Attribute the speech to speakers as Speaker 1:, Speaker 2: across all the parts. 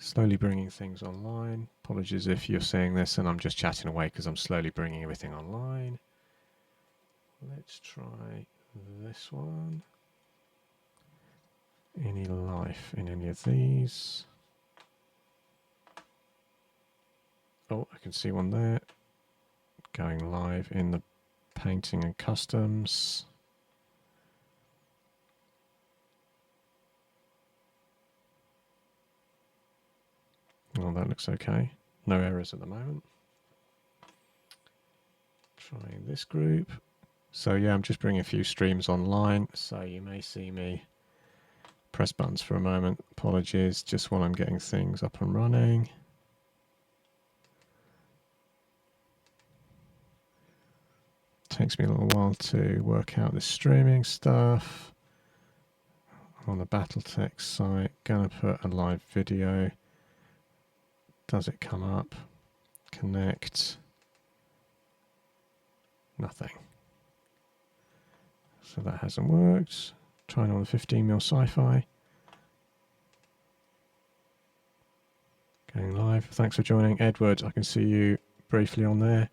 Speaker 1: Slowly bringing things online. Apologies if you're seeing this and I'm just chatting away because I'm slowly bringing everything online. Let's try this one. Any life in any of these? Oh, I can see one there. Going live in the painting and customs. Oh, that looks okay. No errors at the moment. Trying this group. So yeah, I'm just bringing a few streams online, so you may see me press buttons for a moment. Apologies, just while I'm getting things up and running. Takes me a little while to work out this streaming stuff. On the Battletech site, gonna put a live video. Does it come up? Connect. Nothing. So that hasn't worked. Trying on the 15mm sci-fi. Going live. Thanks for joining. Edward, I can see you briefly on there.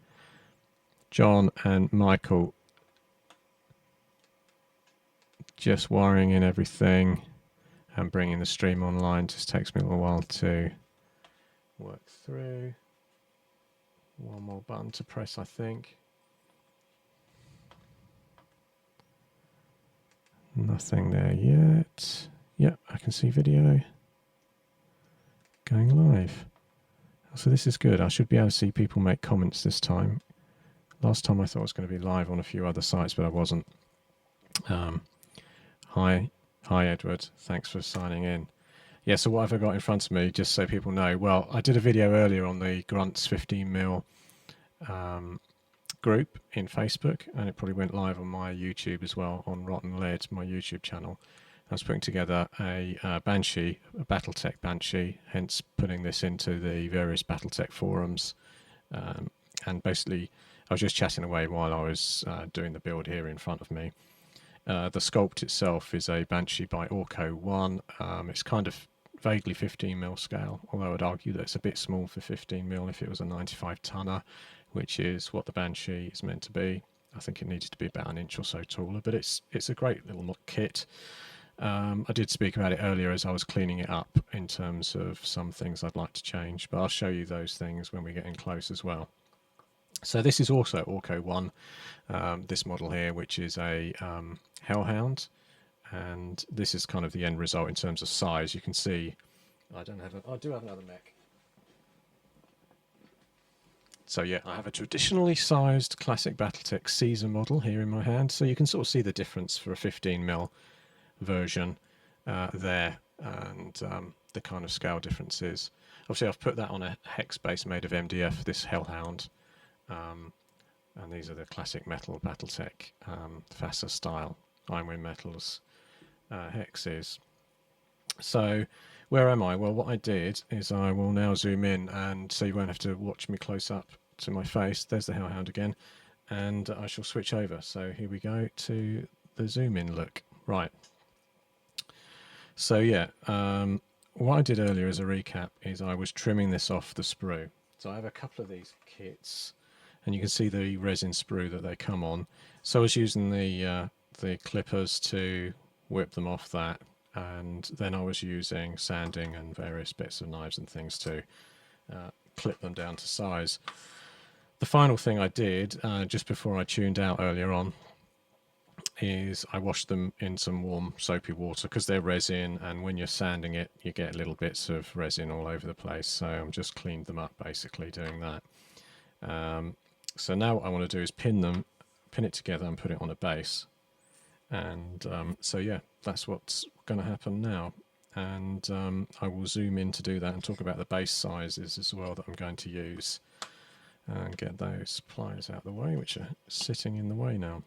Speaker 1: John and Michael. Just wiring in everything and bringing the stream online. Just takes me a little while to work through. One more button to press, I think. Nothing there yet. Yep, I can see video. Going live. So this is good. I should be able to see people make comments this time. Last time I thought I was going to be live on a few other sites, but I wasn't. Hi Edward. Thanks for signing in. Yeah, so what have I got in front of me, just so people know? Well, I did a video earlier on the Grunts 15mm group in Facebook, and it probably went live on my YouTube as well, on Rotten Lead, my YouTube channel. I was putting together a Banshee, a Battletech Banshee, hence putting this into the various Battletech forums. And basically, I was just chatting away while I was doing the build here in front of me. The sculpt itself is a Banshee by Orco 1. It's kind of vaguely 15mm scale, although I'd argue that it's a bit small for 15mm if it was a 95 tonner, which is what the Banshee is meant to be. I think it needs to be about an inch or so taller, but it's a great little kit. I did speak about it earlier as I was cleaning it up in terms of some things I'd like to change, but I'll show you those things when we get in close as well. So this is also Orco 1, this model here, which is a Hellhound, and this is kind of the end result in terms of size. You can see I do have another mech. So yeah, I have a traditionally sized classic Battletech Caesar model here in my hand, so you can sort of see the difference for a 15mm version there, and the kind of scale differences. Obviously I've put that on a hex base made of MDF, this Hellhound, and these are the classic metal Battletech FASA style Ironwind Metals hexes. So where am I? Well, what I did is I will now zoom in, and so you won't have to watch me close up to my face. There's the Hellhound again, and I shall switch over. So here we go to the zoom in look. Right. So yeah, what I did earlier as a recap is I was trimming this off the sprue. So I have a couple of these kits, and you can see the resin sprue that they come on. So I was using the clippers to whip them off that, and then I was using sanding and various bits of knives and things to clip them down to size. The final thing I did just before I tuned out earlier on is I washed them in some warm soapy water because they're resin, and when you're sanding it you get little bits of resin all over the place, so I'm just cleaned them up basically doing that. So now what I want to do is pin it together and put it on a base, and so yeah, that's what's going to happen now, and I will zoom in to do that and talk about the base sizes as well that I'm going to use, and get those pliers out of the way which are sitting in the way now.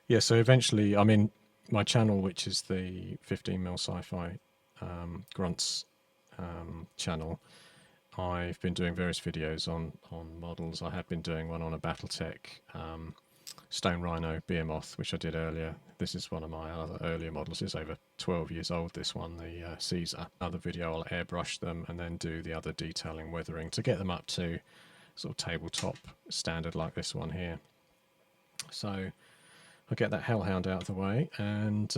Speaker 1: Yeah, so eventually, I mean, my channel, which is the 15mm sci-fi grunts channel, I've been doing various videos on models. I have been doing one on a Battletech Stone Rhino Behemoth, which I did earlier. This is one of my other earlier models. It's over 12 years old, this one, the Caesar. Another video I'll airbrush them and then do the other detailing, weathering to get them up to sort of tabletop standard like this one here. So I'll get that hellhound out of the way and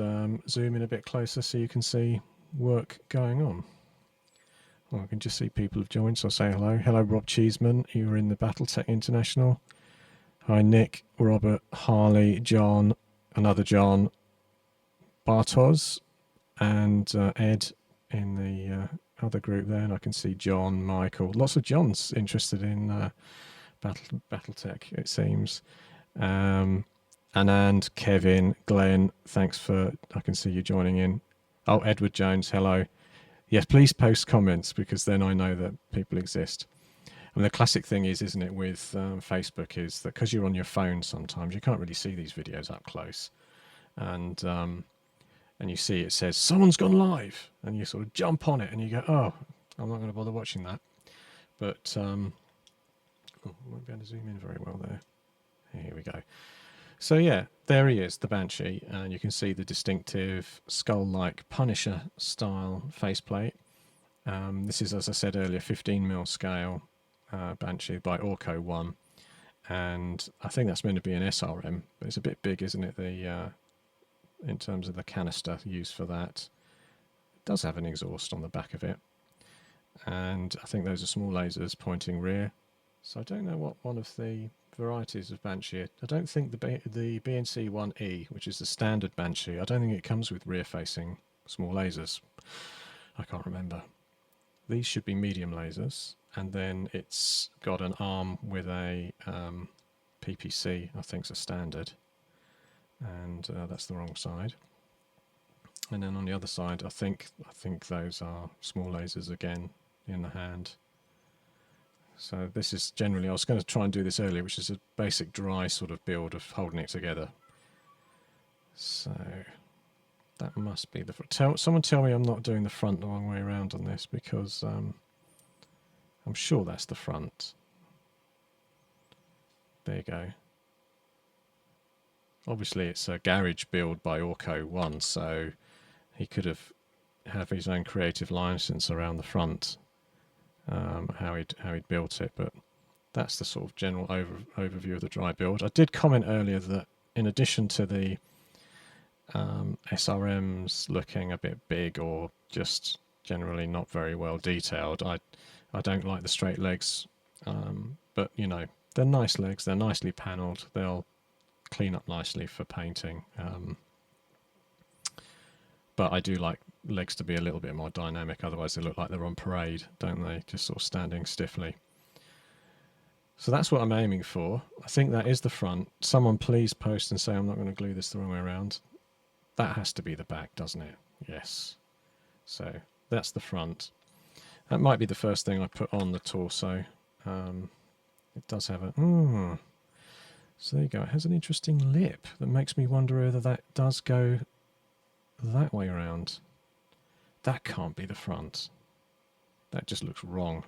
Speaker 1: zoom in a bit closer so you can see work going on. Well, I can just see people have joined, so I'll say hello. Hello, Rob Cheeseman. You were in the Battletech International. Hi, Nick, Robert, Harley, John, another John, Bartos, and Ed in the other group there. And I can see John, Michael. Lots of Johns interested in Battletech, it seems. Anand, Kevin, Glenn, thanks for, I can see you joining in. Oh, Edward Jones, hello. Yes, please post comments because then I know that people exist. And the classic thing is, isn't it, with Facebook is that because you're on your phone sometimes, you can't really see these videos up close. And you see it says, someone's gone live. And you sort of jump on it and you go, oh, I'm not going to bother watching that. But oh, I won't be able to zoom in very well there. Here we go. So yeah, there he is, the Banshee, and you can see the distinctive skull-like Punisher style faceplate. This is, as I said earlier, 15mm scale Banshee by Orco 1, and I think that's meant to be an SRM, but it's a bit big, isn't it? The in terms of the canister used for that, it does have an exhaust on the back of it, and I think those are small lasers pointing rear. So I don't know what one of the varieties of Banshee. I don't think the BNC 1E, which is the standard Banshee, I don't think it comes with rear-facing small lasers. I can't remember. These should be medium lasers, and then it's got an arm with a PPC, I think is a standard, and that's the wrong side. And then on the other side, I think those are small lasers again in the hand. So this is generally, I was going to try and do this earlier, which is a basic dry sort of build of holding it together. So that must be the front. Someone tell me I'm not doing the front the wrong way around on this, because I'm sure that's the front. There you go. Obviously it's a garage build by Orco 1, so he could have his own creative license around the front. How he'd built it, but that's the sort of general overview of the dry build. I did comment earlier that in addition to the SRMs looking a bit big or just generally not very well detailed, I don't like the straight legs, but you know, they're nice legs, they're nicely panelled, they'll clean up nicely for painting, but I do like legs to be a little bit more dynamic, otherwise they look like they're on parade, don't they? Just sort of standing stiffly. So that's what I'm aiming for. I think that is the front. Someone please post and say I'm not going to glue this the wrong way around. That has to be the back, doesn't it? Yes. So that's the front. That might be the first thing I put on the torso. It does have a... So there you go. It has an interesting lip that makes me wonder whether that does go that way around. That can't be the front. That just looks wrong.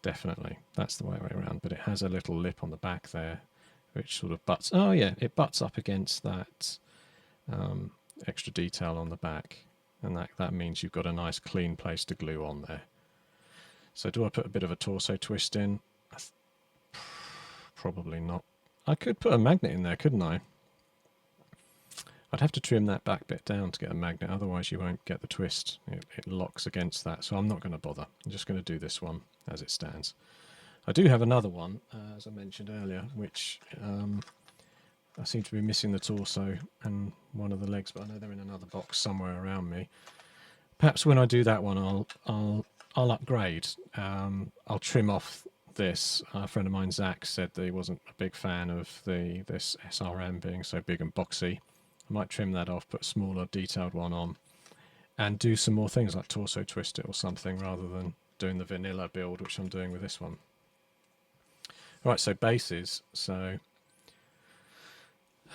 Speaker 1: Definitely. That's the way around. But it has a little lip on the back there, which sort of butts... Oh, yeah. It butts up against that extra detail on the back. And that means you've got a nice clean place to glue on there. So do I put a bit of a torso twist in? Probably not. I could put a magnet in there, couldn't I? I'd have to trim that back bit down to get a magnet, otherwise you won't get the twist. It locks against that, so I'm not going to bother. I'm just going to do this one as it stands. I do have another one, as I mentioned earlier, which I seem to be missing the torso and one of the legs, but I know they're in another box somewhere around me. Perhaps when I do that one, I'll upgrade. I'll trim off this. A friend of mine, Zach, said that he wasn't a big fan of this SRM being so big and boxy. I might trim that off, put a smaller detailed one on, and do some more things like torso twist it or something, rather than doing the vanilla build, which I'm doing with this one. Right, so bases. So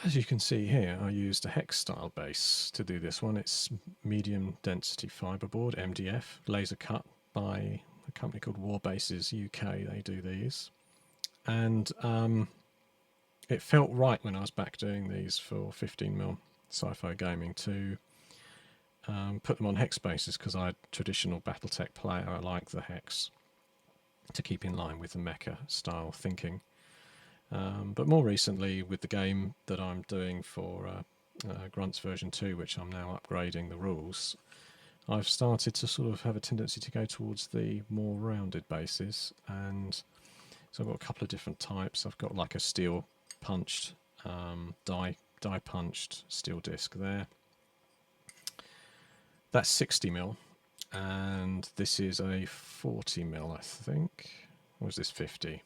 Speaker 1: as you can see here, I used a hex style base to do this one. It's medium density fiberboard, MDF, laser cut by a company called Warbases UK. They do these, and it felt right when I was back doing these for 15mm sci-fi gaming to put them on hex bases because I'm a traditional Battletech player. I like the hex to keep in line with the mecha style thinking. But more recently, with the game that I'm doing for Grunts version 2, which I'm now upgrading the rules, I've started to sort of have a tendency to go towards the more rounded bases, and so I've got a couple of different types. I've got like a steel punched, die punched steel disc there. That's 60mm, and this is a 40mm, I think. Or is this 50?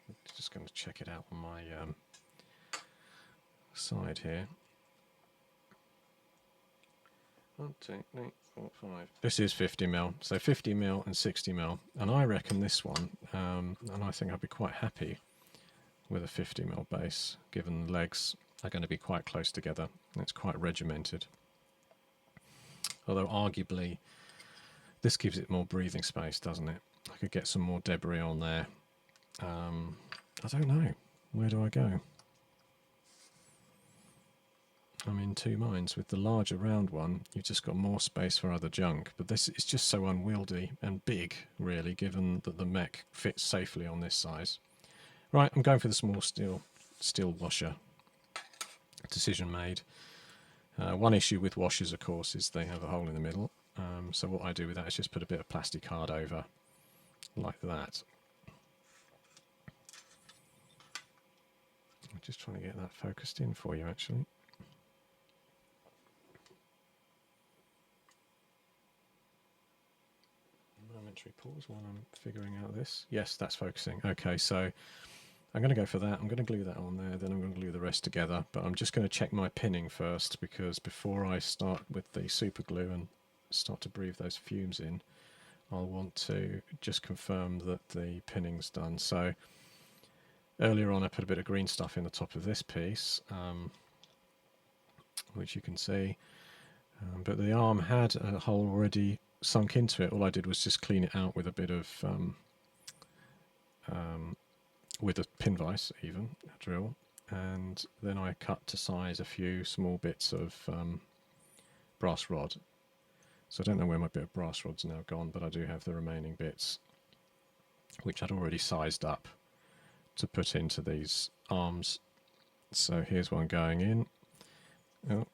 Speaker 1: I'm just going to check it out on my side here. 1, 2, 3, 4, 5. This is 50mm, so 50mm and 60mm, and I reckon this one, and I think I'd be quite happy with a 50mm base, given the legs are going to be quite close together. It's quite regimented. Although arguably, this gives it more breathing space, doesn't it? I could get some more debris on there. I don't know. Where do I go? I'm in two minds. With the larger round one, you've just got more space for other junk. But this is just so unwieldy and big, really, given that the mech fits safely on this size. Right, I'm going for the small steel washer. Decision made. One issue with washers, of course, is they have a hole in the middle. So what I do with that is just put a bit of plastic card over, like that. I'm just trying to get that focused in for you, actually. Momentary pause while I'm figuring out this. Yes, that's focusing. Okay, so I'm going to go for that. I'm going to glue that on there, then I'm going to glue the rest together. But I'm just going to check my pinning first, because before I start with the super glue and start to breathe those fumes in, I'll want to just confirm that the pinning's done. So earlier on I put a bit of green stuff in the top of this piece, which you can see, but the arm had a hole already sunk into it. All I did was just clean it out with a bit of with a pin vise, even a drill, and then I cut to size a few small bits of brass rod. So I don't know where my bit of brass rod's now gone, but I do have the remaining bits, which I'd already sized up to put into these arms. So here's one going in. Oh,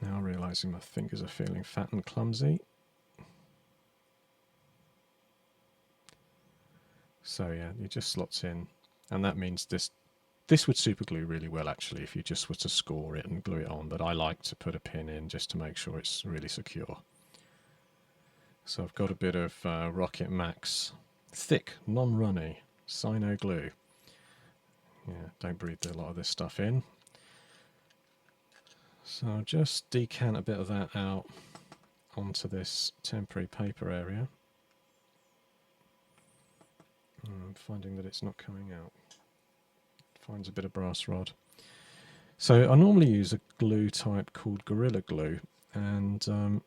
Speaker 1: now realising my fingers are feeling fat and clumsy. So yeah, it just slots in, and that means this would super glue really well, actually, if you just were to score it and glue it on, but I like to put a pin in just to make sure it's really secure. So I've got a bit of Rocket Max thick, non-runny Sino glue. Yeah, don't breathe a lot of this stuff in. So I'll just decant a bit of that out onto this temporary paper area. I'm finding that it's not coming out. Finds a bit of brass rod. So I normally use a glue type called Gorilla Glue, and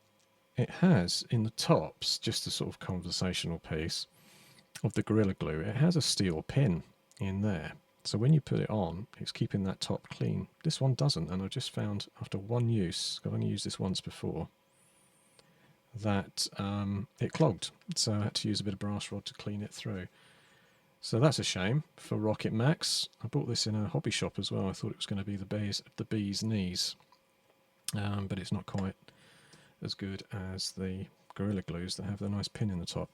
Speaker 1: it has in the tops, just a sort of conversational piece of the Gorilla Glue, it has a steel pin in there. So when you put it on, it's keeping that top clean. This one doesn't, and I just found after one use, I've only used this once before, that it clogged. So I had to use a bit of brass rod to clean it through. So that's a shame for Rocket Max. I bought this in a hobby shop as well. I thought it was going to be the bee's knees, but it's not quite as good as the Gorilla Glues that have the nice pin in the top.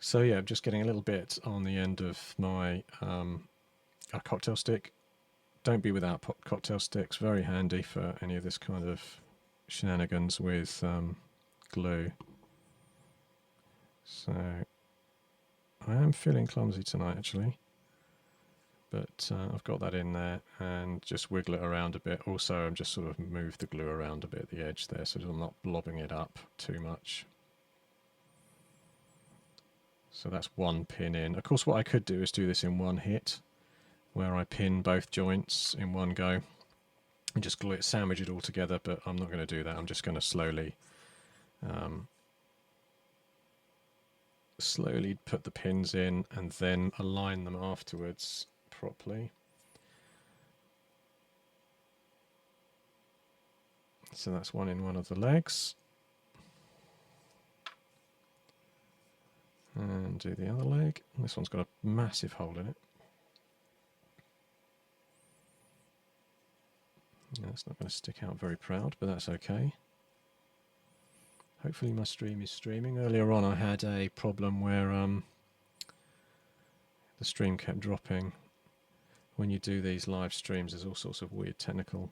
Speaker 1: So yeah, I'm just getting a little bit on the end of my cocktail stick. Don't be without cocktail sticks. Very handy for any of this kind of shenanigans with glue. So I am feeling clumsy tonight, actually, but I've got that in there, and just wiggle it around a bit. Also, I'm just sort of move the glue around a bit at the edge there, so I'm not blobbing it up too much. So that's one pin in. Of course, what I could do is do this in one hit, where I pin both joints in one go and just glue it, sandwich it all together, but I'm not going to do that. I'm just going to slowly put the pins in and then align them afterwards properly. So that's one in one of the legs. And do the other leg. This one's got a massive hole in it. Yeah, it's not going to stick out very proud, but that's okay. Hopefully my stream is streaming. Earlier on I had a problem where the stream kept dropping. When you do these live streams, there's all sorts of weird technical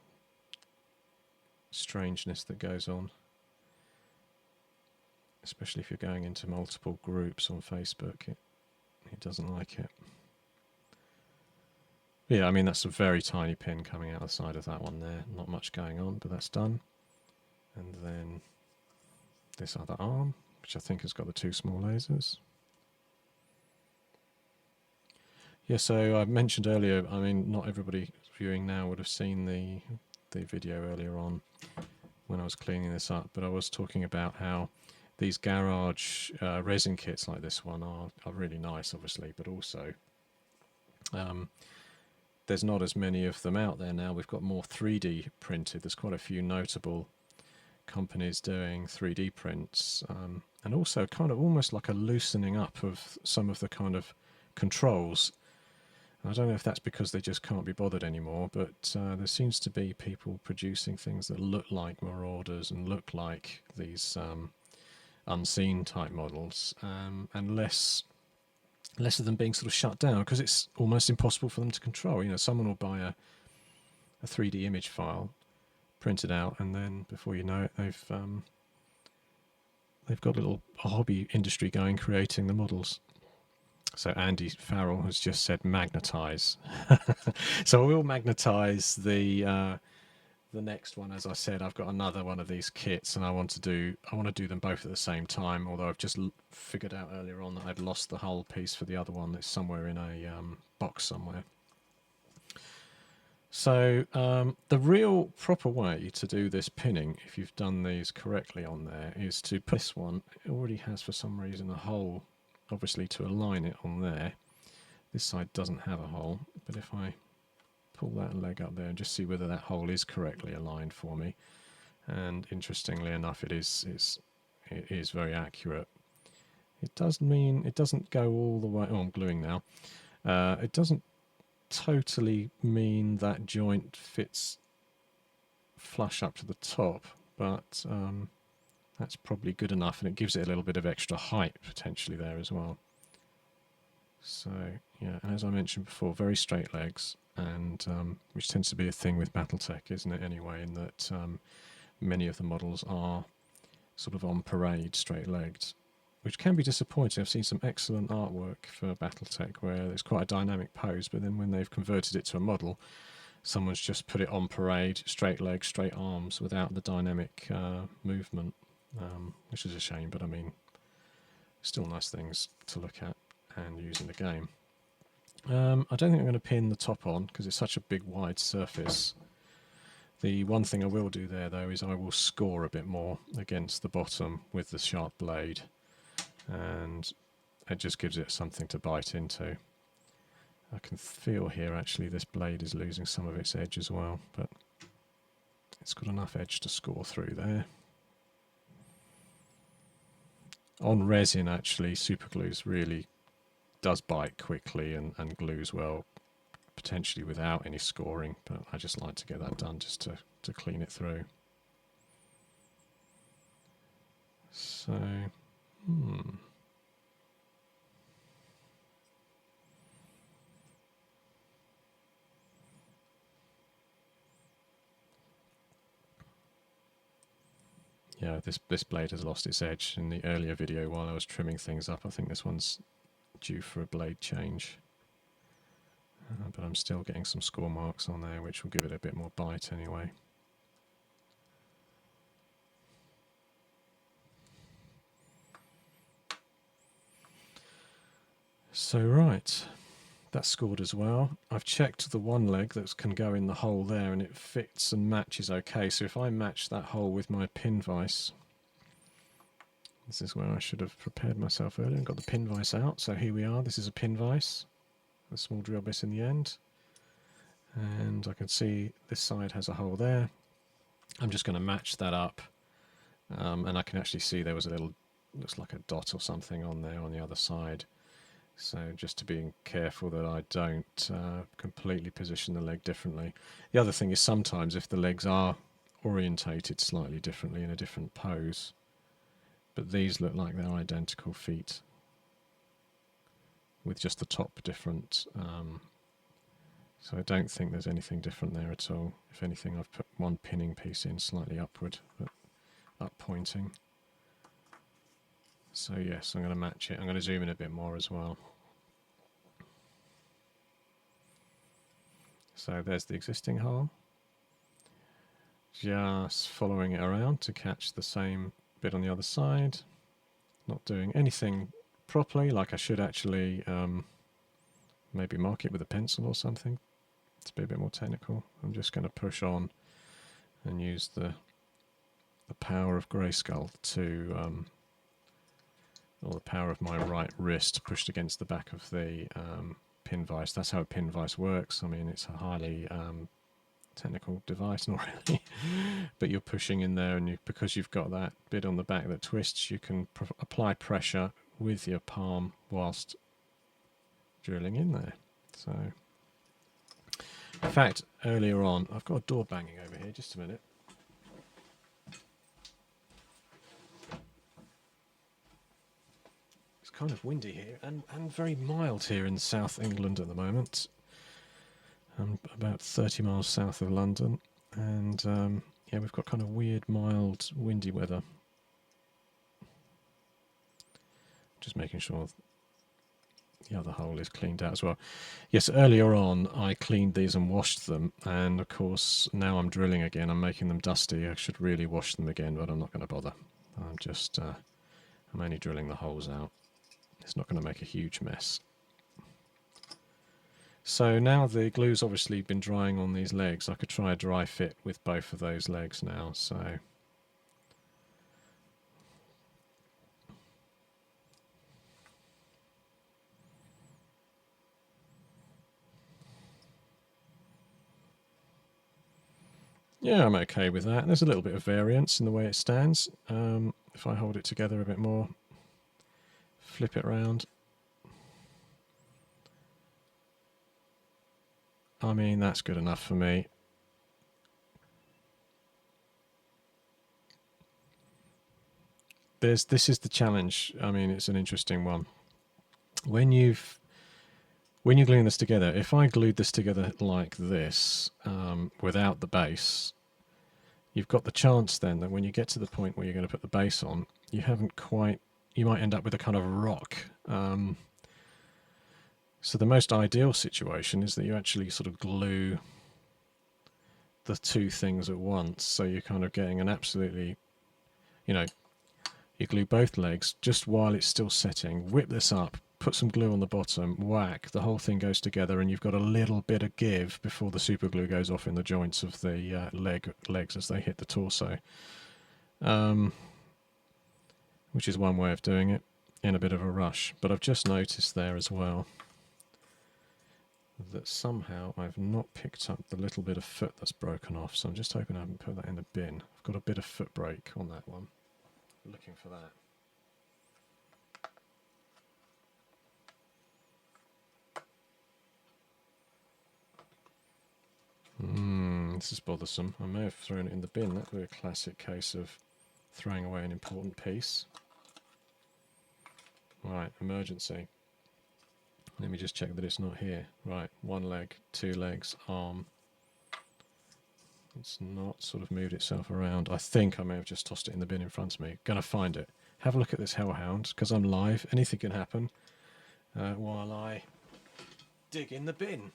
Speaker 1: strangeness that goes on. Especially if you're going into multiple groups on Facebook, it doesn't like it. Yeah, I mean, that's a very tiny pin coming out the side of that one there. Not much going on, but that's done. And then this other arm, which I think has got the two small lasers. Yeah, so I mentioned earlier, I mean, not everybody viewing now would have seen the video earlier on when I was cleaning this up, but I was talking about how these garage resin kits like this one are really nice, obviously, but also there's not as many of them out there now. We've got more 3D printed. There's quite a few notable companies doing 3D prints, and also kind of almost like a loosening up of some of the kind of controls. I don't know if that's because they just can't be bothered anymore, but there seems to be people producing things that look like Marauders and look like these unseen type models, and less of them being sort of shut down because it's almost impossible for them to control. You know, someone will buy a 3D image file, print it out, and then before you know it, they've got a hobby industry going creating the models. So Andy Farrell has just said magnetize. So I will magnetize the next one. As I said, I've got another one of these kits, and I want to do them both at the same time. Although I've just figured out earlier on that I'd lost the whole piece for the other one. That's somewhere in a box somewhere. So the real proper way to do this pinning, if you've done these correctly on there, is to put this one. It already has for some reason a hole, obviously, to align it on there. This side doesn't have a hole, but if I pull that leg up there and just see whether that hole is correctly aligned for me, and interestingly enough it is very accurate. It does mean it doesn't go all the way. Oh, I'm gluing now. It doesn't totally mean that joint fits flush up to the top, but that's probably good enough, and it gives it a little bit of extra height potentially there as well. So yeah, and as I mentioned before, very straight legs, and which tends to be a thing with Battletech, isn't it, anyway, in that many of the models are sort of on parade straight-legged, which can be disappointing. I've seen some excellent artwork for Battletech where it's quite a dynamic pose, but then when they've converted it to a model, someone's just put it on parade, straight legs, straight arms, without the dynamic movement, which is a shame, but I mean, still nice things to look at and use in the game. I don't think I'm going to pin the top on because it's such a big wide surface. The one thing I will do there though is I will score a bit more against the bottom with the sharp blade, and it just gives it something to bite into. I can feel here actually this blade is losing some of its edge as well, but it's got enough edge to score through there. On resin actually, superglues really does bite quickly and glues well, potentially without any scoring, but I just like to get that done just to clean it through. So, yeah, this blade has lost its edge. In the earlier video while I was trimming things up, I think this one's due for a blade change. But I'm still getting some score marks on there, which will give it a bit more bite anyway. So right, that's scored as well. I've checked the one leg that can go in the hole there, and it fits and matches okay. So if I match that hole with my pin vise, this is where I should have prepared myself earlier and got the pin vise out. So here we are, this is a pin vise, a small drill bit in the end. And I can see this side has a hole there, I'm just going to match that up, and I can actually see there was a little, looks like a dot or something on there on the other side. So just to be careful that I don't completely position the leg differently. The other thing is sometimes if the legs are orientated slightly differently in a different pose, but these look like they're identical feet with just the top different. So I don't think there's anything different there at all. If anything, I've put one pinning piece in slightly upward, but up pointing. So yes, I'm going to match it. I'm going to zoom in a bit more as well. So there's the existing hole. Just following it around to catch the same bit on the other side. Not doing anything properly, like I should actually maybe mark it with a pencil or something to be a bit more technical. I'm just going to push on and use the power of Grayskull to, or the power of my right wrist pushed against the back of the pin vise. That's how a pin vise works. I mean, it's a highly technical device, not really, but you're pushing in there, and because you've got that bit on the back that twists, you can apply pressure with your palm whilst drilling in there. So, in fact, earlier on, I've got a door banging over here. Just a minute. It's kind of windy here and very mild here in South England at the moment. I'm about 30 miles south of London, and yeah, we've got kind of weird, mild, windy weather. Just making sure the other hole is cleaned out as well. Yes, earlier on I cleaned these and washed them, and of course now I'm drilling again. I'm making them dusty. I should really wash them again, but I'm not going to bother. I'm only drilling the holes out. It's not going to make a huge mess. So now the glue's obviously been drying on these legs. I could try a dry fit with both of those legs now. So yeah, I'm okay with that. There's a little bit of variance in the way it stands. If I hold it together a bit more, flip it round. I mean, that's good enough for me. This is the challenge. I mean, it's an interesting one. When you're gluing this together, if I glued this together like this, without the base, you've got the chance then that when you get to the point where you're going to put the base on, you might end up with a kind of rock. So the most ideal situation is that you actually sort of glue the two things at once. So you're kind of getting an absolutely, you glue both legs just while it's still setting, whip this up, put some glue on the bottom, whack, the whole thing goes together, and you've got a little bit of give before the super glue goes off in the joints of the legs as they hit the torso. Which is one way of doing it in a bit of a rush. But I've just noticed there as well that somehow I've not picked up the little bit of foot that's broken off, so I'm just hoping I haven't put that in the bin. I've got a bit of foot break on that one. Looking for that. This is bothersome. I may have thrown it in the bin. That would be a classic case of throwing away an important piece. Right, emergency. Let me just check that it's not here. Right, one leg, two legs, arm. It's not sort of moved itself around. I think I may have just tossed it in the bin in front of me. Gonna find it. Have a look at this hellhound, because I'm live. Anything can happen while I dig in the bin.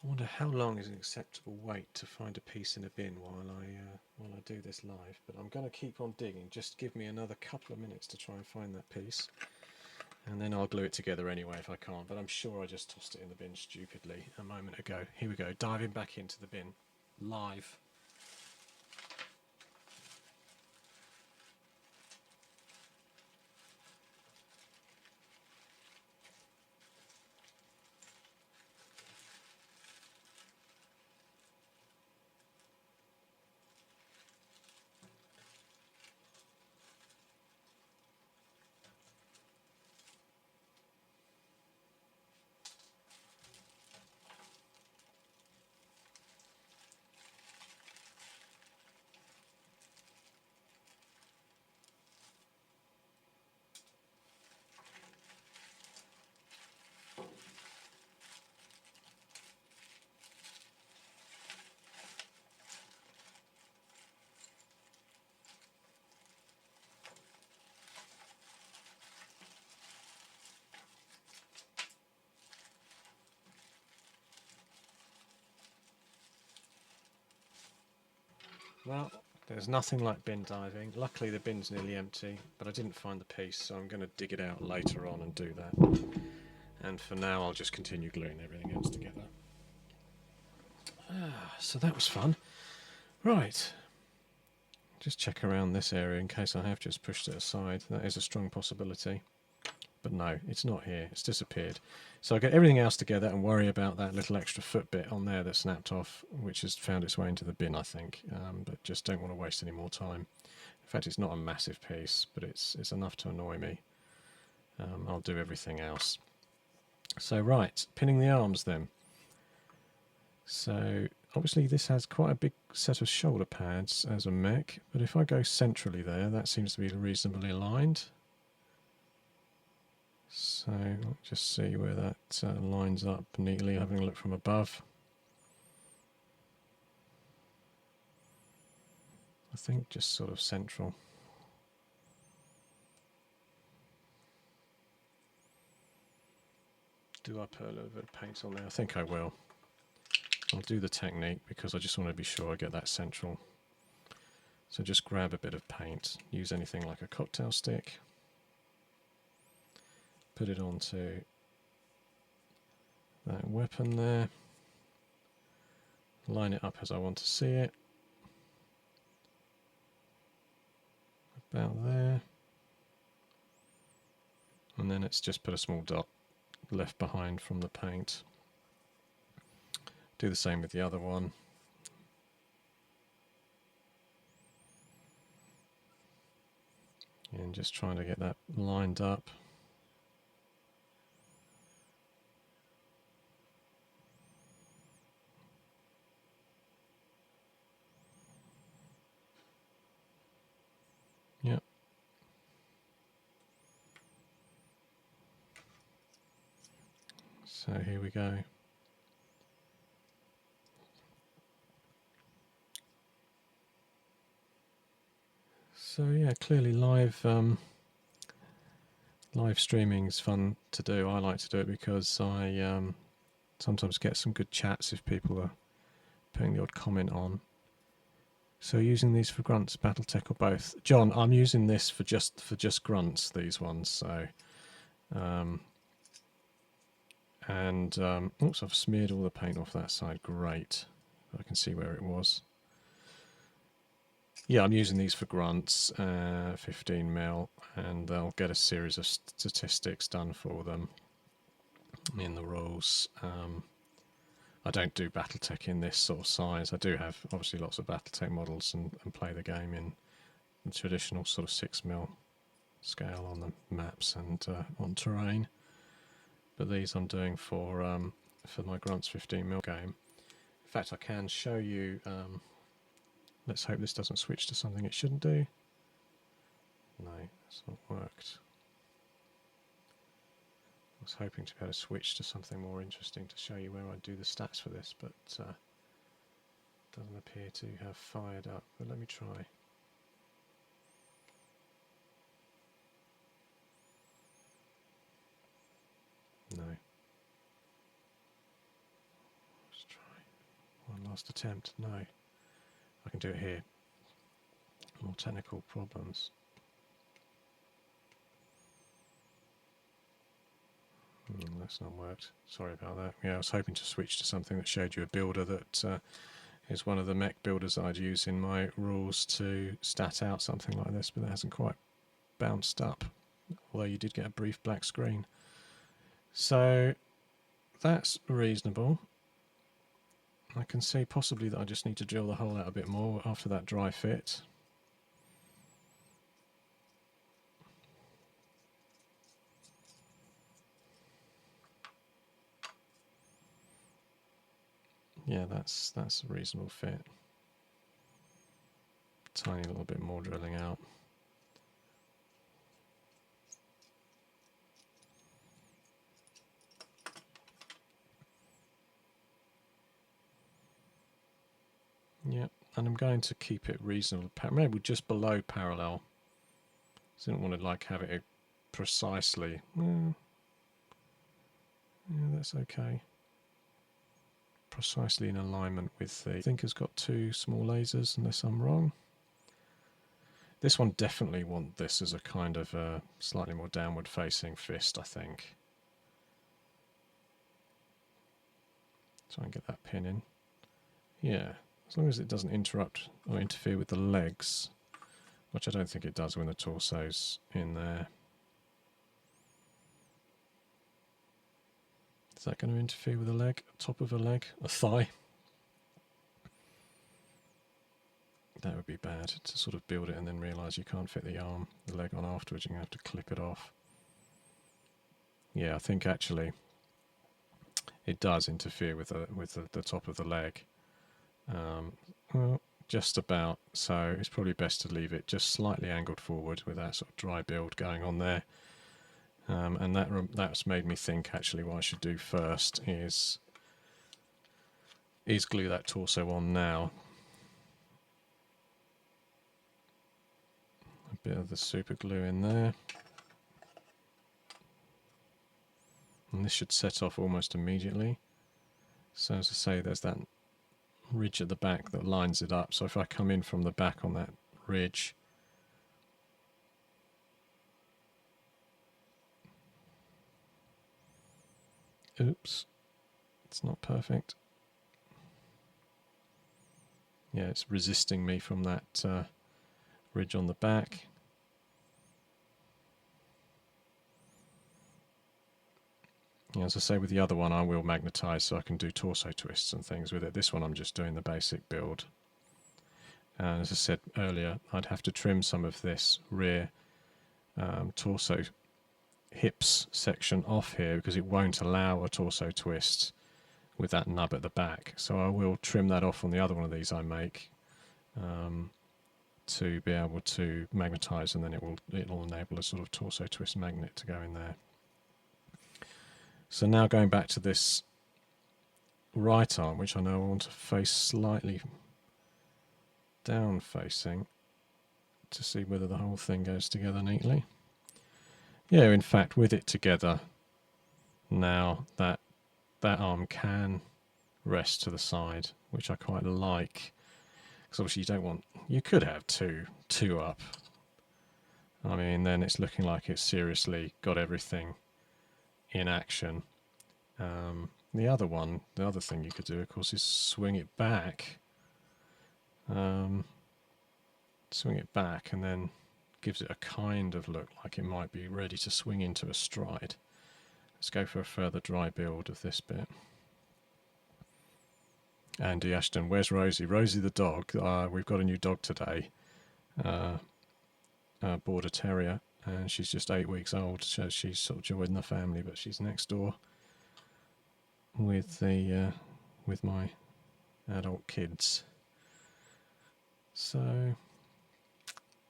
Speaker 1: I wonder how long is an acceptable wait to find a piece in a bin while I do this live. But I'm going to keep on digging. Just give me another couple of minutes to try and find that piece, and then I'll glue it together anyway if I can't. But I'm sure I just tossed it in the bin stupidly a moment ago. Here we go, diving back into the bin, live. Well, there's nothing like bin diving. Luckily the bin's nearly empty, but I didn't find the piece, so I'm going to dig it out later on and do that. And for now I'll just continue gluing everything else together. So that was fun. Right, just check around this area in case I have just pushed it aside. That is a strong possibility. But no, it's not here, it's disappeared. So I'll get everything else together and worry about that little extra foot bit on there that snapped off, which has found its way into the bin, I think. But just don't want to waste any more time. In fact, it's not a massive piece, but it's enough to annoy me. I'll do everything else. So right, pinning the arms then. So obviously this has quite a big set of shoulder pads as a mech, but if I go centrally there, that seems to be reasonably aligned. So let's just see where that lines up neatly, having a look from above. I think just sort of central. Do I put a little bit of paint on there? I think I will. I'll do the technique because I just want to be sure I get that central. So just grab a bit of paint, use anything like a cocktail stick. Put it onto that weapon there, line it up as I want to see it, about there, and then it's just put a small dot left behind from the paint. Do the same with the other one. And just trying to get that lined up. Yep. So here we go. So yeah, clearly live streaming is fun to do. I like to do it because I sometimes get some good chats if people are putting the odd comment on. So using these for grunts, Battletech, or both? John, I'm using this for just grunts, these ones. So, oops, I've smeared all the paint off that side. Great, I can see where it was. Yeah, I'm using these for grunts, 15 mil, and they'll get a series of statistics done for them in the rules. I don't do Battletech in this sort of size. I do have obviously lots of Battletech models and play the game in the traditional sort of 6mm scale on the maps and on terrain. But these I'm doing for my Grunts 15mm game. In fact, I can show you. Let's hope this doesn't switch to something it shouldn't do. No, it's not worked. I was hoping to be able to switch to something more interesting to show you where I do the stats for this, but doesn't appear to have fired up. But let me try. No. Let's try last attempt. No, I can do it here. More technical problems. That's not worked. Sorry about that. Yeah, I was hoping to switch to something that showed you a builder that is one of the mech builders that I'd use in my rules to stat out something like this, but that hasn't quite bounced up, although you did get a brief black screen. So that's reasonable. I can see possibly that I just need to drill the hole out a bit more after that dry fit. Yeah, that's a reasonable fit. Tiny little bit more drilling out. Yep, and I'm going to keep it reasonable, maybe just below parallel. So I didn't want to like have it precisely. Yeah, that's okay. Precisely in alignment with the. I think it's got two small lasers, unless I'm wrong. This one definitely want this as a kind of a slightly more downward facing fist, I think. Try and get that pin in. Yeah, as long as it doesn't interrupt or interfere with the legs, which I don't think it does when the torso's in there. Is that going to interfere with a leg, top of a leg, a thigh? That would be bad, to sort of build it and then realise you can't fit the arm, the leg on afterwards, you're going to have to clip it off. Yeah, I think actually it does interfere with the top of the leg. Well, just about, so it's probably best to leave it just slightly angled forward with that sort of dry build going on there. And that's made me think actually what I should do first is glue that torso on now. A bit of the super glue in there. And this should set off almost immediately. So as I say, there's that ridge at the back that lines it up. So if I come in from the back on that ridge, oops, it's not perfect. Yeah, it's resisting me from that ridge on the back. As I say, with the other one I will magnetise so I can do torso twists and things with it. This one I'm just doing the basic build. And as I said earlier, I'd have to trim some of this rear torso hips section off here because it won't allow a torso twist with that nub at the back. So I will trim that off on the other one of these I make to be able to magnetise, and then it'll enable a sort of torso twist magnet to go in there. So now going back to this right arm, which I know I want to face slightly down facing to see whether the whole thing goes together neatly. Yeah, in fact, with it together now, that arm can rest to the side, which I quite like. Because obviously you don't want, you could have two up. I mean, then it's looking like it's seriously got everything in action. The other thing you could do, of course, is swing it back. Swing it back and then gives it a kind of look like it might be ready to swing into a stride. Let's go for a further dry build of this bit. Andy Ashton, where's Rosie? Rosie the dog. We've got a new dog today, a Border Terrier, and she's just 8 weeks old, so she's sort of joined the family, but she's next door with my adult kids. So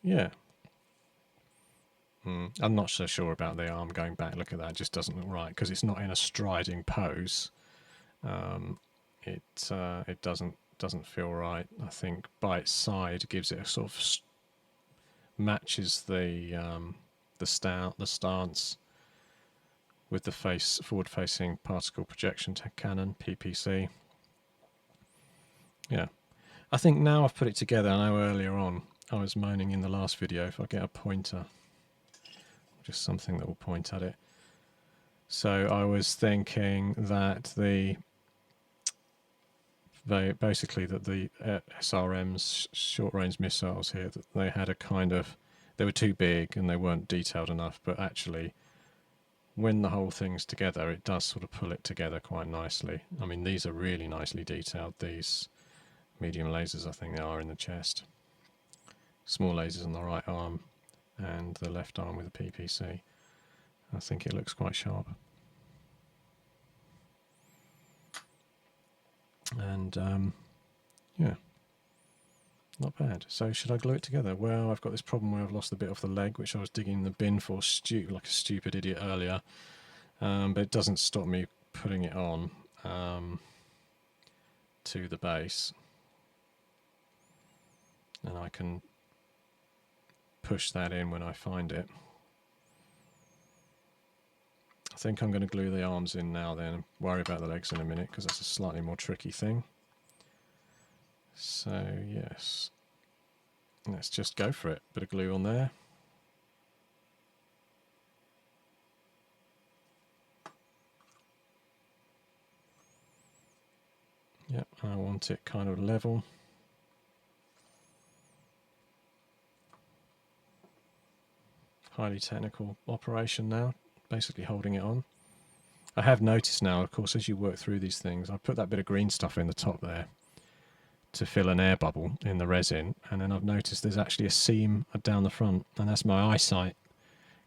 Speaker 1: yeah, I'm not so sure about the arm going back. Look at that, it just doesn't look right because it's not in a striding pose. It doesn't feel right. I think by its side gives it a sort of matches the stance with the forward-facing particle projection cannon. Yeah, I think now I've put it together. I know earlier on I was moaning in the last video if I get a pointer, just something that will point at it. So I was thinking that basically that the SRM's short-range missiles here, that they had a kind of, they were too big and they weren't detailed enough, but actually when the whole thing's together it does sort of pull it together quite nicely. I mean, these are really nicely detailed, these medium lasers I think they are in the chest. Small lasers on the right arm and the left arm with the PPC. I think it looks quite sharp. And yeah, not bad. So should I glue it together? Well, I've got this problem where I've lost the bit off the leg, which I was digging in the bin for like a stupid idiot earlier. But it doesn't stop me putting it on to the base. And I can push that in when I find it. I think I'm going to glue the arms in now then, and worry about the legs in a minute, because that's a slightly more tricky thing. So yes, let's just go for it. Bit of glue on there. Yep, I want it kind of level. Highly technical operation now, basically holding it on. I have noticed now, of course, as you work through these things, I put that bit of green stuff in the top there to fill an air bubble in the resin, and then I've noticed there's actually a seam down the front, and that's my eyesight,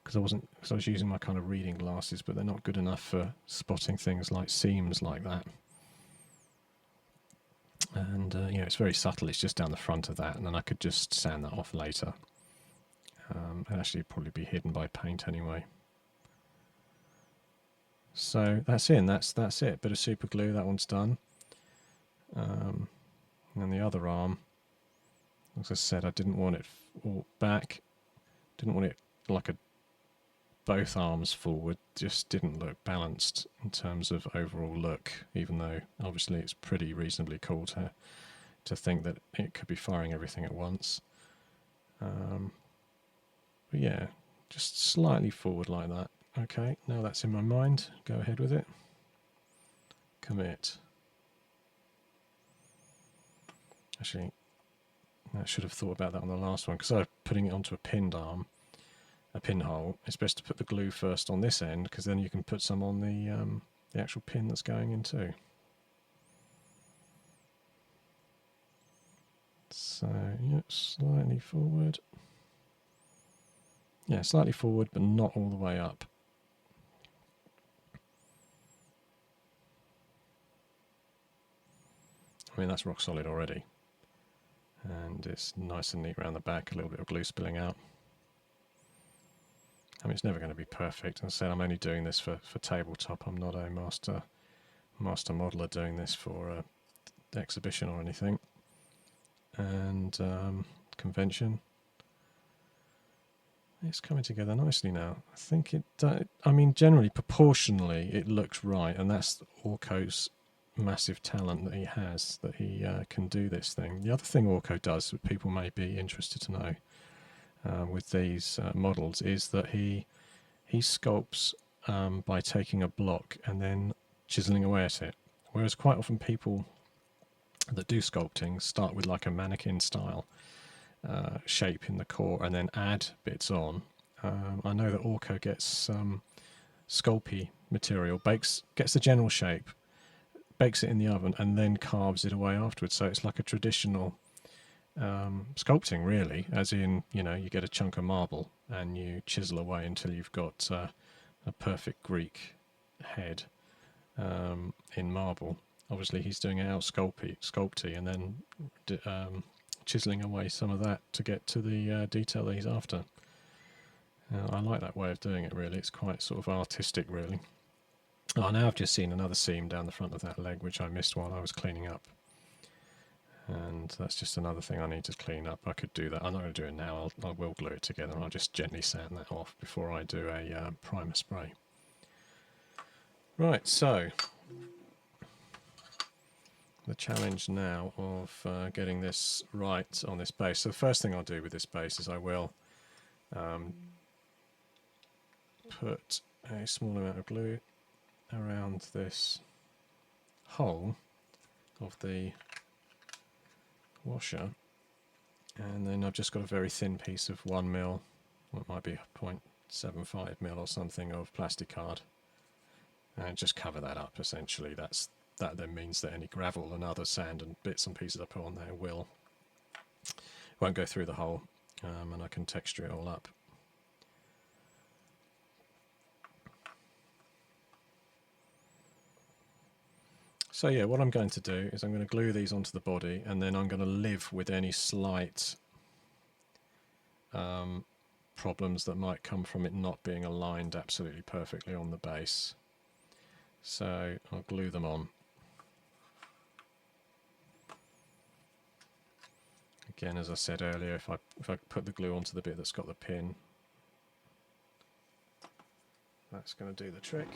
Speaker 1: because I was using my kind of reading glasses, but they're not good enough for spotting things like seams like that. And you know, it's very subtle, it's just down the front of that, and then I could just sand that off later. And actually probably be hidden by paint anyway. So that's in, that's it. Bit of super glue, that one's done. And then the other arm, as I said, I didn't want it all back, didn't want it like both arms forward, just didn't look balanced in terms of overall look, even though obviously it's pretty reasonably cool to think that it could be firing everything at once. But yeah, just slightly forward like that. Okay, now that's in my mind, go ahead with it. Commit. Actually, I should have thought about that on the last one, because I was putting it onto a pinned arm, a pinhole. It's best to put the glue first on this end, because then you can put some on the actual pin that's going in too. So, yeah, slightly forward. Yeah, slightly forward, but not all the way up. I mean, that's rock solid already. And it's nice and neat around the back, a little bit of glue spilling out. I mean, it's never going to be perfect. As I said, I'm only doing this for tabletop. I'm not a master modeler doing this for exhibition or anything. And convention. It's coming together nicely now. I think it, I mean, generally, proportionally, it looks right. And that's Orko's massive talent that he has, that he can do this thing. The other thing Orko does that people may be interested to know with these models is that he sculpts by taking a block and then chiseling away at it, whereas quite often people that do sculpting start with like a mannequin style shape in the core and then add bits on. I know that Orko gets some sculpey material, gets the general shape, bakes it in the oven, and then carves it away afterwards. So it's like a traditional sculpting, really, as in, you know, you get a chunk of marble and you chisel away until you've got a perfect Greek head in marble. Obviously, he's doing it out sculpty, and then chiseling away some of that to get to the detail that he's after. I like that way of doing it, really. It's quite sort of artistic, really. Oh, now I've just seen another seam down the front of that leg, which I missed while I was cleaning up. And that's just another thing I need to clean up. I could do that. I'm not going to do it now. I will glue it together. I'll just gently sand that off before I do a primer spray. Right, so the challenge now of getting this right on this base. So the first thing I'll do with this base is I will put a small amount of glue around this hole of the washer, and then I've just got a very thin piece of 1mm, what might be 0.75mm or something of plastic card, and just cover that up. Essentially that then means that any gravel and other sand and bits and pieces I put on there won't go through the hole, and I can texture it all up. So yeah, what I'm going to do is I'm going to glue these onto the body, and then I'm going to live with any slight problems that might come from it not being aligned absolutely perfectly on the base. So I'll glue them on. Again, as I said earlier, if I put the glue onto the bit that's got the pin, that's going to do the trick.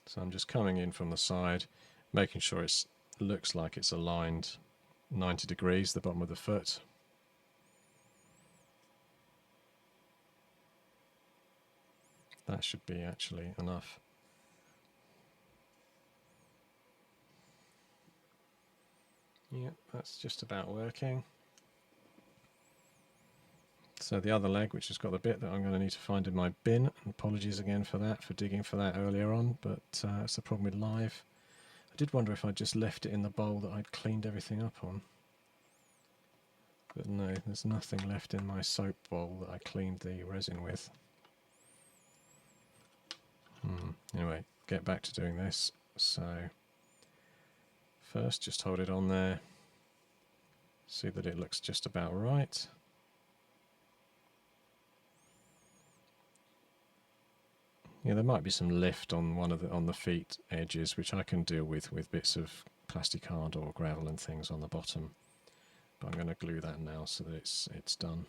Speaker 1: So I'm just coming in from the side, making sure it looks like it's aligned 90 degrees, the bottom of the foot. That should be actually enough. Yep, that's just about working. So the other leg, which has got the bit that I'm going to need to find in my bin, and apologies again for that, for digging for that earlier on, but that's the problem with live. I did wonder if I just left it in the bowl that I'd cleaned everything up on. But no, there's nothing left in my soap bowl that I cleaned the resin with. Anyway, get back to doing this. So first just hold it on there, see that it looks just about right. Yeah, there might be some lift on on the feet edges, which I can deal with bits of plastic card or gravel and things on the bottom. But I'm going to glue that now so that it's done.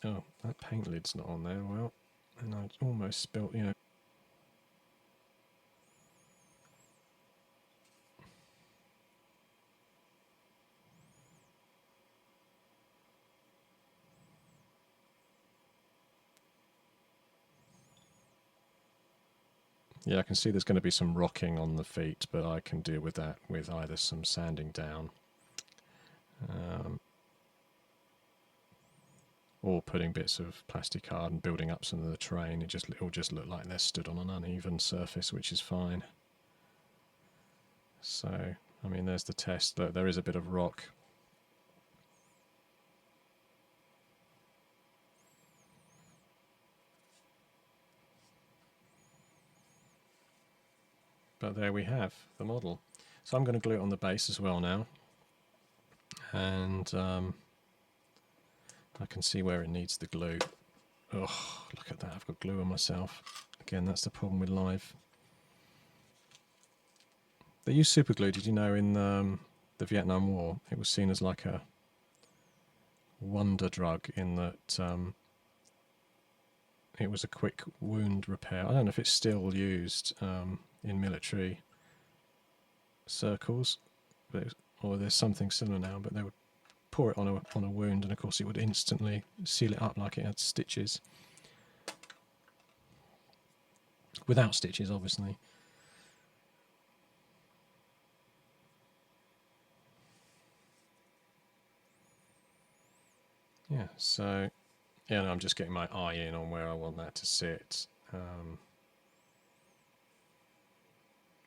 Speaker 1: Oh, that paint lid's not on there. Well, and I almost spilt, you know. Yeah, I can see there's going to be some rocking on the feet, but I can deal with that with either some sanding down or putting bits of plastic card and building up some of the terrain. It'll just look like they're stood on an uneven surface, which is fine. So, I mean, there's the test. Look, there is a bit of rock. But there we have the model. So I'm going to glue it on the base as well now. And I can see where it needs the glue. Oh, look at that, I've got glue on myself. Again, that's the problem with live. They used super glue, did you know, in the Vietnam War? It was seen as like a wonder drug in that it was a quick wound repair. I don't know if it's still used in military circles, or there's something similar now, but they would pour it on a wound, and of course it would instantly seal it up like it had stitches. Without stitches, obviously. Yeah, so yeah, no, I'm just getting my eye in on where I want that to sit.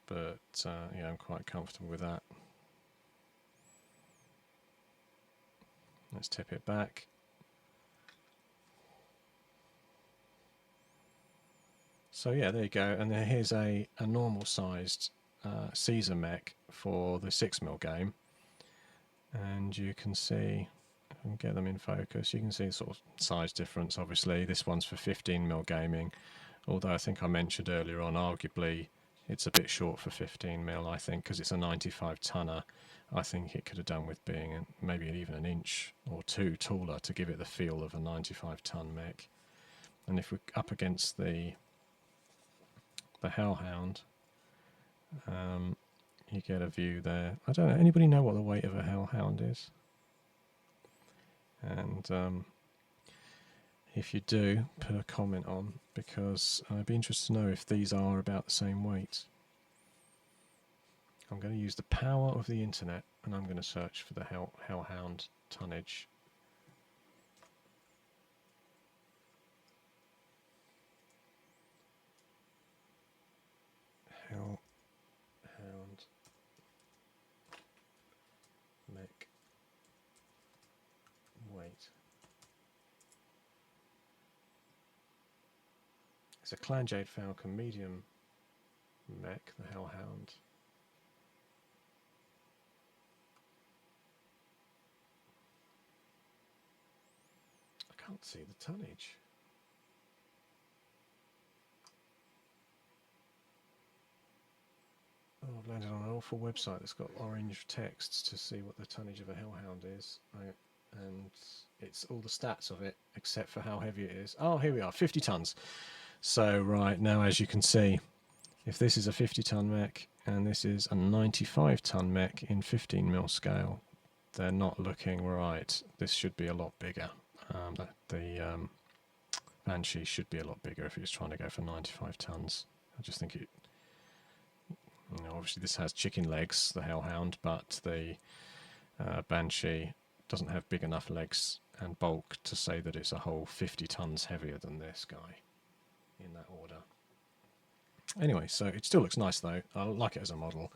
Speaker 1: But yeah, I'm quite comfortable with that. Let's tip it back. So yeah, there you go. And then here's a normal sized Caesar mech for the 6mm game. And you can see, if I can get them in focus, you can see sort of size difference. Obviously, this one's for 15mm gaming. Although I think I mentioned earlier on, arguably it's a bit short for 15mm, I think, because it's a 95 tonner. I think it could have done with being maybe even an inch or two taller to give it the feel of a 95 ton mech. And if we're up against the Hellhound, you get a view there. I don't know, anybody know what the weight of a Hellhound is? And if you do, put a comment on, because I'd be interested to know if these are about the same weight. I'm going to use the power of the internet, and I'm going to search for the Hellhound tonnage. Hellhound mech weight. It's a Clan Jade Falcon medium mech, the Hellhound. I can't see the tonnage. Oh, I've landed on an awful website that's got orange text to see what the tonnage of a Hellhound is. And it's all the stats of it, except for how heavy it is. Oh, here we are, 50 tons. So, right, now as you can see, if this is a 50-ton mech and this is a 95-ton mech in 15mm scale, they're not looking right. This should be a lot bigger. The Banshee should be a lot bigger if it was trying to go for 95 tons. I just think it, you know, obviously this has chicken legs, the Hellhound, but the Banshee doesn't have big enough legs and bulk to say that it's a whole 50 tons heavier than this guy in that order. Anyway, so it still looks nice though. I like it as a model.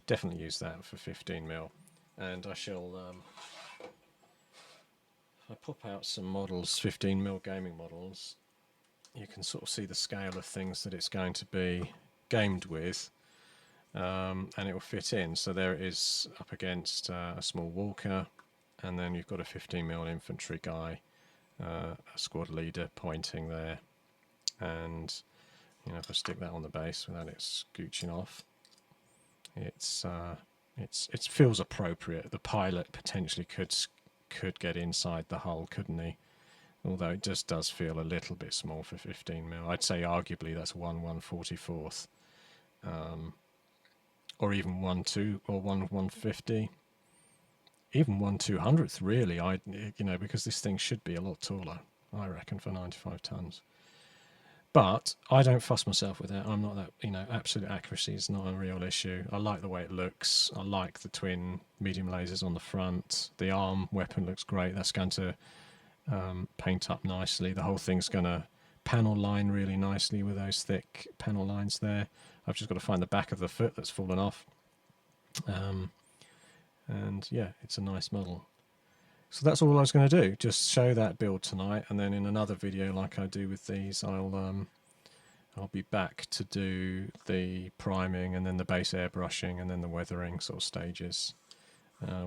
Speaker 1: Definitely use that for 15mm. And I shall, if I pop out some models, 15mm gaming models, you can sort of see the scale of things that it's going to be gamed with. And it will fit in. So there it is up against a small walker, and then you've got a 15mm infantry guy, a squad leader pointing there, and you know, if I stick that on the base without it scooching off, it feels appropriate. The pilot potentially could get inside the hull, couldn't he? Although it just does feel a little bit small for 15mm. I'd say arguably that's 1/144th. Or even 1/2 or 1/150, even 1/200th really. You know, because this thing should be a lot taller, I reckon, for 95 tons. But I don't fuss myself with it. I'm not that, you know, absolute accuracy is not a real issue. I like the way it looks. I like the twin medium lasers on the front. The arm weapon looks great. That's going to paint up nicely. The whole thing's going to panel line really nicely with those thick panel lines there. I've just got to find the back of the foot that's fallen off. And yeah, it's a nice model. So that's all I was going to do, just show that build tonight, and then in another video like I do with these, I'll be back to do the priming and then the base airbrushing and then the weathering sort of stages,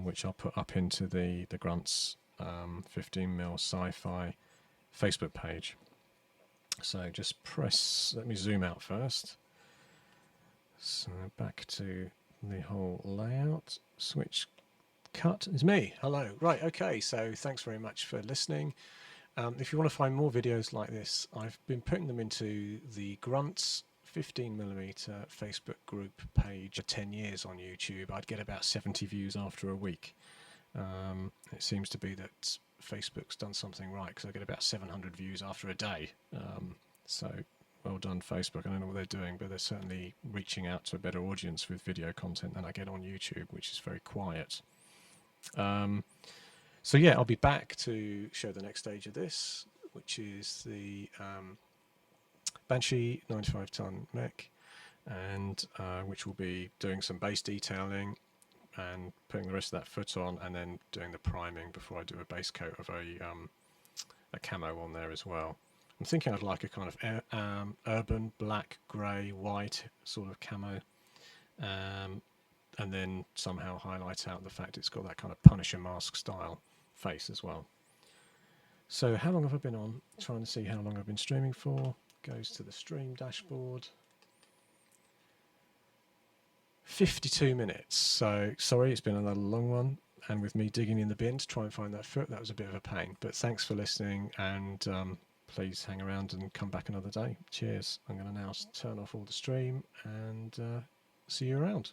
Speaker 1: which I'll put up into the Grunts 15mm Sci-Fi Facebook page. So just press, let me zoom out first. So back to the whole layout, switch cut is me. Hello. Right, okay, so thanks very much for listening. If you want to find more videos like this, I've been putting them into the Grunts 15mm Facebook group page for 10 years on YouTube. I'd get about 70 views after a week. It seems to be that Facebook's done something right, because I get about 700 views after a day. So well done, Facebook. I don't know what they're doing, but they're certainly reaching out to a better audience with video content than I get on YouTube, which is very quiet. So yeah, I'll be back to show the next stage of this, which is the Banshee 95-ton mech, and which will be doing some base detailing and putting the rest of that foot on, and then doing the priming before I do a base coat of a camo on there as well. I'm thinking I'd like a kind of urban black, grey, white sort of camo. And then somehow highlight out the fact it's got that kind of Punisher mask style face as well. So how long have I been on? Trying to see how long I've been streaming for. Goes to the stream dashboard. 52 minutes. So sorry, it's been another long one. And with me digging in the bin to try and find that foot, that was a bit of a pain. But thanks for listening, and please hang around and come back another day. Cheers. I'm going to now turn off all the stream and see you around.